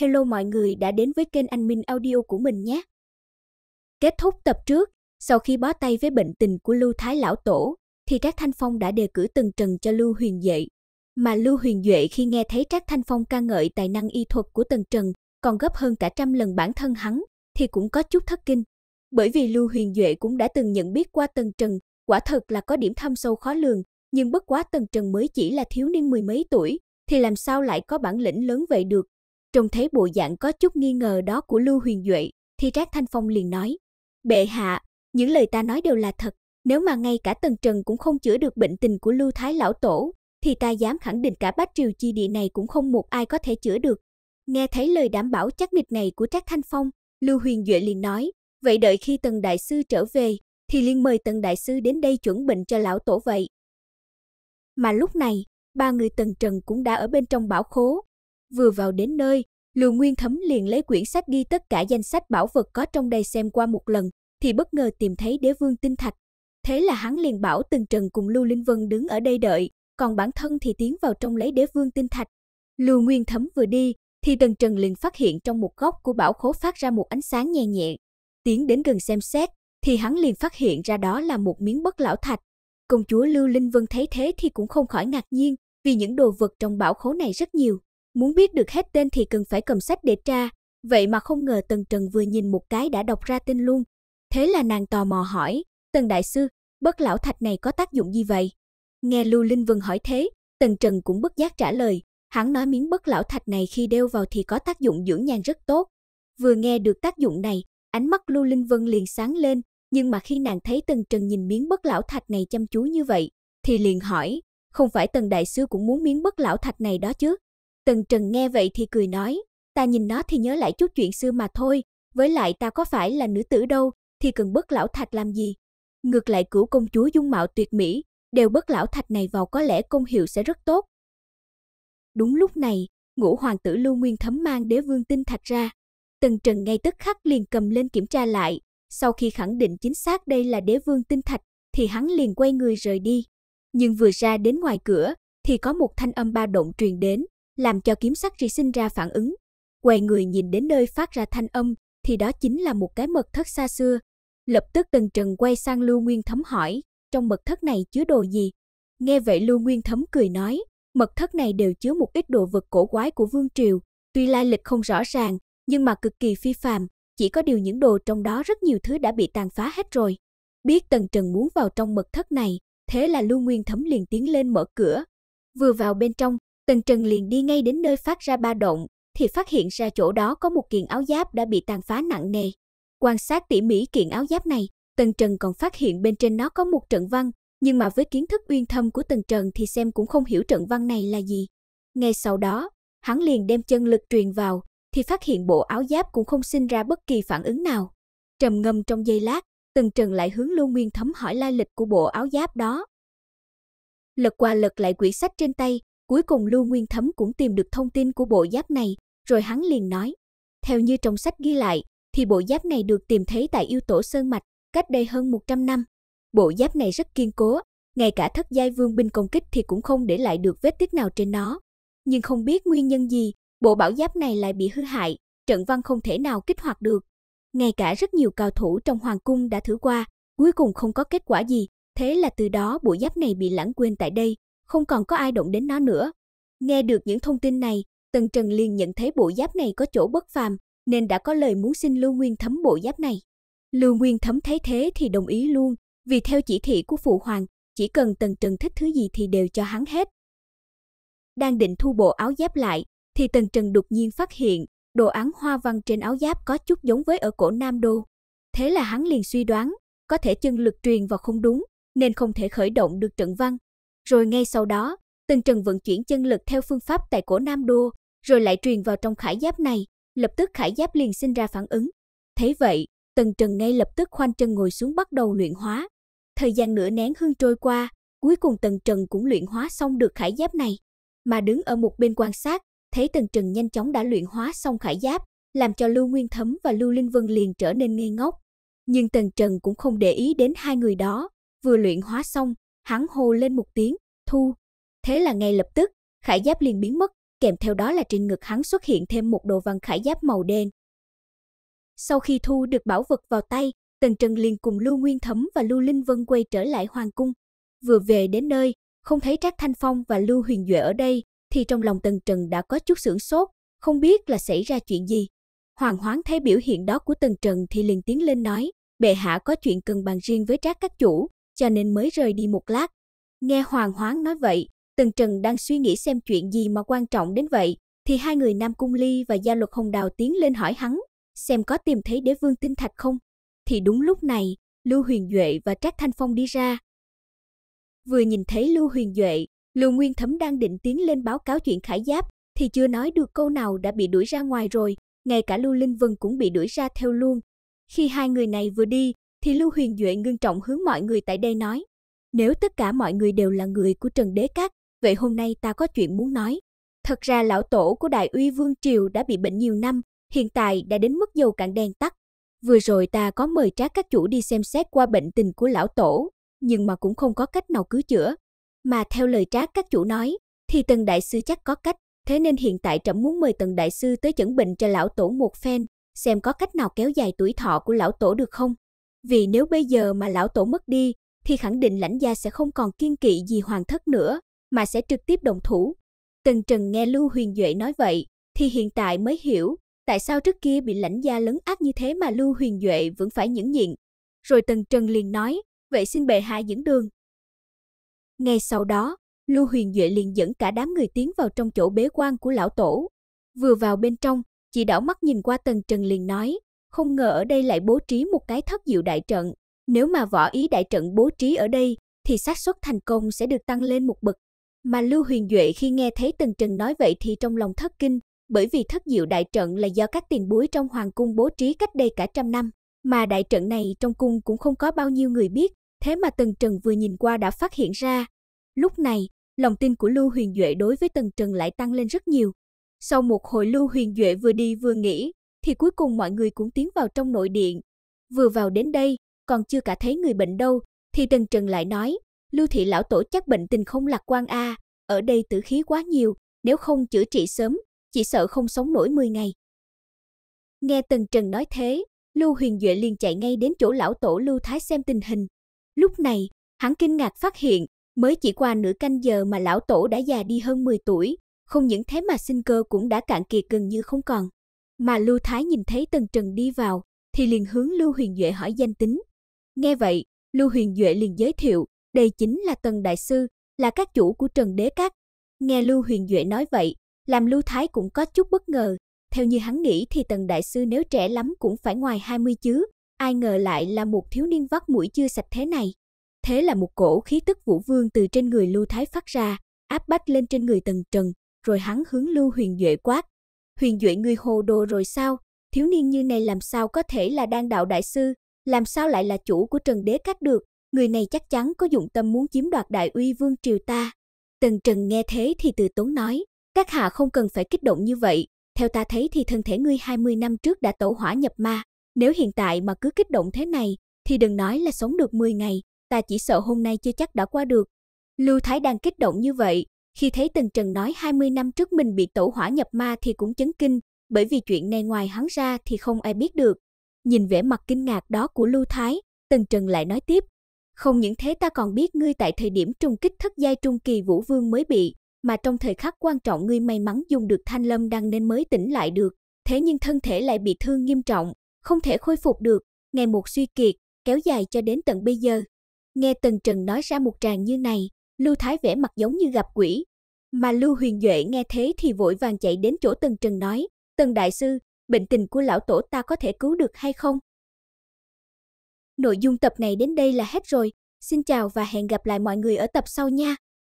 Hello mọi người đã đến với kênh Anh Minh Audio của mình nhé. Kết thúc tập trước, sau khi bó tay với bệnh tình của Lưu Thái Lão Tổ, thì Trác Thanh Phong đã đề cử Tần Trần cho Lưu Huyền Duệ. Mà Lưu Huyền Duệ khi nghe thấy Trác Thanh Phong ca ngợi tài năng y thuật của Tần Trần, còn gấp hơn cả 100 lần bản thân hắn, thì cũng có chút thất kinh. Bởi vì Lưu Huyền Duệ cũng đã từng nhận biết qua Tần Trần, quả thật là có điểm thâm sâu khó lường, nhưng bất quá Tần Trần mới chỉ là thiếu niên mười mấy tuổi, thì làm sao lại có bản lĩnh lớn vậy được. Trông thấy bộ dạng có chút nghi ngờ đó của Lưu Huyền Duệ, thì Trác Thanh Phong liền nói: "Bệ hạ, những lời ta nói đều là thật, nếu mà ngay cả Tần Trần cũng không chữa được bệnh tình của Lưu Thái Lão Tổ, thì ta dám khẳng định cả Bách Triều chi địa này cũng không một ai có thể chữa được." Nghe thấy lời đảm bảo chắc nịch này của Trác Thanh Phong, Lưu Huyền Duệ liền nói: "Vậy đợi khi Tần đại sư trở về, thì liền mời Tần đại sư đến đây chuẩn bệnh cho lão tổ vậy." Mà lúc này, ba người Tần Trần cũng đã ở bên trong bảo khố. Vừa vào đến nơi, Lưu Nguyên Thấm liền lấy quyển sách ghi tất cả danh sách bảo vật có trong đây xem qua một lần, thì bất ngờ tìm thấy Đế Vương Tinh Thạch. Thế là hắn liền bảo Tần Trần cùng Lưu Linh Vân đứng ở đây đợi, còn bản thân thì tiến vào trong lấy Đế Vương Tinh Thạch. Lưu Nguyên Thấm vừa đi, thì Tần Trần liền phát hiện trong một góc của bảo khố phát ra một ánh sáng nhẹ nhẹ. Tiến đến gần xem xét, thì hắn liền phát hiện ra đó là một miếng Bất Lão Thạch. Công chúa Lưu Linh Vân thấy thế thì cũng không khỏi ngạc nhiên, vì những đồ vật trong bảo khố này rất nhiều. Muốn biết được hết tên thì cần phải cầm sách để tra, vậy mà không ngờ Tần Trần vừa nhìn một cái đã đọc ra tên luôn. Thế là nàng tò mò hỏi: "Tần đại sư, Bất Lão Thạch này có tác dụng gì vậy?" Nghe Lưu Linh Vân hỏi thế, Tần Trần cũng bất giác trả lời. Hắn nói miếng Bất Lão Thạch này khi đeo vào thì có tác dụng dưỡng nhan rất tốt. Vừa nghe được tác dụng này, ánh mắt Lưu Linh Vân liền sáng lên, nhưng mà khi nàng thấy Tần Trần nhìn miếng Bất Lão Thạch này chăm chú như vậy, thì liền hỏi: "Không phải Tần đại sư cũng muốn miếng Bất Lão Thạch này đó chứ?" Tần Trần nghe vậy thì cười nói: "Ta nhìn nó thì nhớ lại chút chuyện xưa mà thôi, với lại ta có phải là nữ tử đâu, thì cần Bất Lão Thạch làm gì? Ngược lại Cửu công chúa dung mạo tuyệt mỹ, đeo Bất Lão Thạch này vào có lẽ công hiệu sẽ rất tốt." Đúng lúc này, Ngũ hoàng tử Lưu Nguyên Thấm mang Đế Vương Tinh Thạch ra. Tần Trần ngay tức khắc liền cầm lên kiểm tra lại, sau khi khẳng định chính xác đây là Đế Vương Tinh Thạch, thì hắn liền quay người rời đi. Nhưng vừa ra đến ngoài cửa, thì có một thanh âm ba động truyền đến, làm cho Kiếm Sắc Ri sinh ra phản ứng. Quay người nhìn đến nơi phát ra thanh âm, thì đó chính là một cái mật thất xa xưa. Lập tức Tần Trần quay sang Lưu Nguyên Thấm hỏi: "Trong mật thất này chứa đồ gì?" Nghe vậy Lưu Nguyên Thấm cười nói: "Mật thất này đều chứa một ít đồ vật cổ quái của vương triều, tuy lai lịch không rõ ràng, nhưng mà cực kỳ phi phàm, chỉ có điều những đồ trong đó rất nhiều thứ đã bị tàn phá hết rồi." Biết Tần Trần muốn vào trong mật thất này, thế là Lưu Nguyên Thấm liền tiến lên mở cửa. Vừa vào bên trong, Tần Trần liền đi ngay đến nơi phát ra ba động, thì phát hiện ra chỗ đó có một kiện áo giáp đã bị tàn phá nặng nề. Quan sát tỉ mỉ kiện áo giáp này, Tần Trần còn phát hiện bên trên nó có một trận văn, nhưng mà với kiến thức uyên thâm của Tần Trần thì xem cũng không hiểu trận văn này là gì. Ngay sau đó, hắn liền đem chân lực truyền vào, thì phát hiện bộ áo giáp cũng không sinh ra bất kỳ phản ứng nào. Trầm ngâm trong giây lát, Tần Trần lại hướng Lưu Nguyên Thấm hỏi lai lịch của bộ áo giáp đó. Lật qua lật lại quyển sách trên tay, cuối cùng Lưu Nguyên Thấm cũng tìm được thông tin của bộ giáp này, rồi hắn liền nói: "Theo như trong sách ghi lại, thì bộ giáp này được tìm thấy tại Yêu Tổ Sơn Mạch, cách đây hơn 100 năm. Bộ giáp này rất kiên cố, ngay cả thất giai vương binh công kích thì cũng không để lại được vết tích nào trên nó. Nhưng không biết nguyên nhân gì, bộ bảo giáp này lại bị hư hại, trận văn không thể nào kích hoạt được. Ngay cả rất nhiều cao thủ trong hoàng cung đã thử qua, cuối cùng không có kết quả gì, thế là từ đó bộ giáp này bị lãng quên tại đây, không còn có ai động đến nó nữa." Nghe được những thông tin này, Tần Trần liền nhận thấy bộ giáp này có chỗ bất phàm, nên đã có lời muốn xin Lưu Nguyên Thấm bộ giáp này. Lưu Nguyên Thấm thấy thế thì đồng ý luôn, vì theo chỉ thị của phụ hoàng, chỉ cần Tần Trần thích thứ gì thì đều cho hắn hết. Đang định thu bộ áo giáp lại, thì Tần Trần đột nhiên phát hiện, đồ án hoa văn trên áo giáp có chút giống với ở cổ Nam Đô. Thế là hắn liền suy đoán, có thể chân lực truyền vào không đúng, nên không thể khởi động được trận văn. Rồi ngay sau đó, Tần Trần vận chuyển chân lực theo phương pháp tại cổ Nam Đô, rồi lại truyền vào trong khải giáp này, lập tức khải giáp liền sinh ra phản ứng. Thế vậy, Tần Trần ngay lập tức khoanh chân ngồi xuống bắt đầu luyện hóa. Thời gian nửa nén hương trôi qua, cuối cùng Tần Trần cũng luyện hóa xong được khải giáp này. Mà đứng ở một bên quan sát, thấy Tần Trần nhanh chóng đã luyện hóa xong khải giáp, làm cho Lưu Nguyên Thấm và Lưu Linh Vân liền trở nên ngây ngốc. Nhưng Tần Trần cũng không để ý đến hai người đó, vừa luyện hóa xong, hắn hô lên một tiếng: "Thu!" Thế là ngay lập tức, khải giáp liền biến mất, kèm theo đó là trên ngực hắn xuất hiện thêm một đồ văn khải giáp màu đen. Sau khi thu được bảo vật vào tay, Tần Trần liền cùng Lưu Nguyên Thấm và Lưu Linh Vân quay trở lại hoàng cung. Vừa về đến nơi, không thấy Trác Thanh Phong và Lưu Huyền Duệ ở đây, thì trong lòng Tần Trần đã có chút sửng sốt, không biết là xảy ra chuyện gì. Hoàng Hoán thấy biểu hiện đó của Tần Trần thì liền tiến lên nói, bệ hạ có chuyện cần bàn riêng với Trác các chủ, cho nên mới rời đi một lát. Nghe Hoàng Hoán nói vậy, Tần Trần đang suy nghĩ xem chuyện gì mà quan trọng đến vậy, thì hai người Nam Cung Ly và Gia Luật Hồng Đào tiến lên hỏi hắn, xem có tìm thấy Đế Vương Tinh Thạch không. Thì đúng lúc này, Lưu Huyền Duệ và Trác Thanh Phong đi ra. Vừa nhìn thấy Lưu Huyền Duệ, Lưu Nguyên Thấm đang định tiến lên báo cáo chuyện khải giáp, thì chưa nói được câu nào đã bị đuổi ra ngoài rồi, ngay cả Lưu Linh Vân cũng bị đuổi ra theo luôn. Khi hai người này vừa đi, thì Lưu Huyền Duệ ngưng trọng hướng mọi người tại đây nói, nếu tất cả mọi người đều là người của Trần Đế Các, vậy hôm nay ta có chuyện muốn nói. Thật ra lão tổ của Đại Uy Vương Triều đã bị bệnh nhiều năm, hiện tại đã đến mức dầu cạn đèn tắt. Vừa rồi ta có mời Trác các chủ đi xem xét qua bệnh tình của lão tổ, nhưng mà cũng không có cách nào cứu chữa. Mà theo lời Trác các chủ nói, thì Tần đại sư chắc có cách, thế nên hiện tại trẫm muốn mời Tần đại sư tới chẩn bệnh cho lão tổ một phen, xem có cách nào kéo dài tuổi thọ của lão tổ được không. Vì nếu bây giờ mà lão tổ mất đi, thì khẳng định lãnh gia sẽ không còn kiêng kỵ gì hoàng thất nữa, mà sẽ trực tiếp động thủ. Tần Trần nghe Lưu Huyền Duệ nói vậy, thì hiện tại mới hiểu, tại sao trước kia bị lãnh gia lấn át như thế mà Lưu Huyền Duệ vẫn phải nhẫn nhịn. Rồi Tần Trần liền nói, vậy xin bệ hạ dẫn đường. Ngay sau đó, Lưu Huyền Duệ liền dẫn cả đám người tiến vào trong chỗ bế quan của lão tổ. Vừa vào bên trong, chỉ đảo mắt nhìn qua Tần Trần liền nói, không ngờ ở đây lại bố trí một cái thất diệu đại trận. Nếu mà võ ý đại trận bố trí ở đây, thì xác suất thành công sẽ được tăng lên một bậc. Mà Lưu Huyền Duệ khi nghe thấy Tần Trần nói vậy thì trong lòng thất kinh, bởi vì thất diệu đại trận là do các tiền bối trong hoàng cung bố trí cách đây cả trăm năm, mà đại trận này trong cung cũng không có bao nhiêu người biết, thế mà Tần Trần vừa nhìn qua đã phát hiện ra. Lúc này, lòng tin của Lưu Huyền Duệ đối với Tần Trần lại tăng lên rất nhiều. Sau một hồi Lưu Huyền Duệ vừa đi vừa nghĩ, thì cuối cùng mọi người cũng tiến vào trong nội điện. Vừa vào đến đây, còn chưa cả thấy người bệnh đâu, thì Tần Trần lại nói, Lưu thị lão tổ chắc bệnh tình không lạc quan a, ở đây tử khí quá nhiều, nếu không chữa trị sớm, chỉ sợ không sống nổi 10 ngày. Nghe Tần Trần nói thế, Lưu Huyền Duệ liền chạy ngay đến chỗ lão tổ Lưu Thái xem tình hình. Lúc này, hắn kinh ngạc phát hiện, mới chỉ qua nửa canh giờ mà lão tổ đã già đi hơn 10 tuổi, không những thế mà sinh cơ cũng đã cạn kiệt gần như không còn. Mà Lưu Thái nhìn thấy Tần Trần đi vào, thì liền hướng Lưu Huyền Duệ hỏi danh tính. Nghe vậy, Lưu Huyền Duệ liền giới thiệu, đây chính là Tần đại sư, là các chủ của Trần Đế Các. Nghe Lưu Huyền Duệ nói vậy, làm Lưu Thái cũng có chút bất ngờ, theo như hắn nghĩ thì Tần đại sư nếu trẻ lắm cũng phải ngoài 20 chứ, ai ngờ lại là một thiếu niên vắt mũi chưa sạch thế này. Thế là một cổ khí tức vũ vương từ trên người Lưu Thái phát ra, áp bách lên trên người Tần Trần, rồi hắn hướng Lưu Huyền Duệ quát. Huyền Duệ ngươi hồ đồ rồi sao? Thiếu niên như này làm sao có thể là đan đạo đại sư, làm sao lại là chủ của Trần Đế Các được, người này chắc chắn có dụng tâm muốn chiếm đoạt Đại Uy Vương triều ta. Tần Trần nghe thế thì từ tốn nói, các hạ không cần phải kích động như vậy, theo ta thấy thì thân thể ngươi 20 năm trước đã tẩu hỏa nhập ma, nếu hiện tại mà cứ kích động thế này, thì đừng nói là sống được 10 ngày, ta chỉ sợ hôm nay chưa chắc đã qua được. Lưu Thái đang kích động như vậy, khi thấy Tần Trần nói 20 năm trước mình bị tẩu hỏa nhập ma thì cũng chấn kinh, bởi vì chuyện này ngoài hắn ra thì không ai biết được. Nhìn vẻ mặt kinh ngạc đó của Lưu Thái, Tần Trần lại nói tiếp, không những thế ta còn biết ngươi tại thời điểm trùng kích thất giai trung kỳ vũ vương mới bị, mà trong thời khắc quan trọng ngươi may mắn dùng được Thanh Lâm đan nên mới tỉnh lại được, thế nhưng thân thể lại bị thương nghiêm trọng, không thể khôi phục được, ngày một suy kiệt, kéo dài cho đến tận bây giờ. Nghe Tần Trần nói ra một tràng như này, Lưu Thái vẻ mặt giống như gặp quỷ. Mà Lưu Huyền Duệ nghe thế thì vội vàng chạy đến chỗ Tần Trần nói, Tần đại sư, bệnh tình của lão tổ ta có thể cứu được hay không? Nội dung tập này đến đây là hết rồi. Xin chào và hẹn gặp lại mọi người ở tập sau nha.